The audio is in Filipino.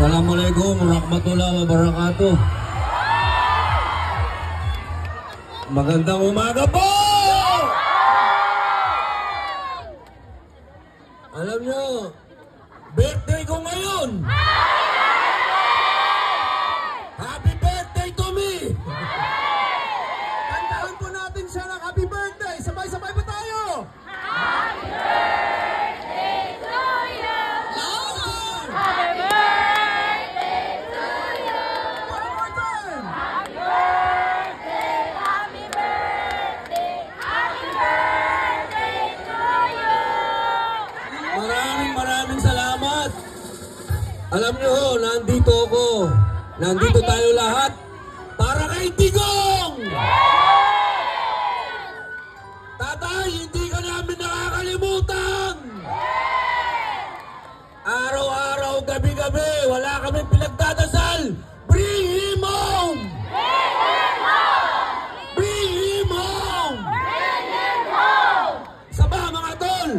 Assalamualaikum warahmatullahi wabarakatuh. Magandang umaga po! Alam nyo, birthday ko ngayon! Happy birthday to me! Kantahan po natin siya ng happy birthday! Sabay-sabay pa tayo! Happy birthday to you! Louder! Happy birthday to you! One more time! Happy birthday! Happy birthday! Happy birthday to you! Maraming salamat! Alam nyo ho, nandito ako. Nandito tayo lahat para kay Digong! Tatay, hindi ka namin nakakalimutan! Araw-araw, gabi-gabi, wala kami pinagdadasal! Bring him home! Bring him home! Bring him home! Isa ba mga tol?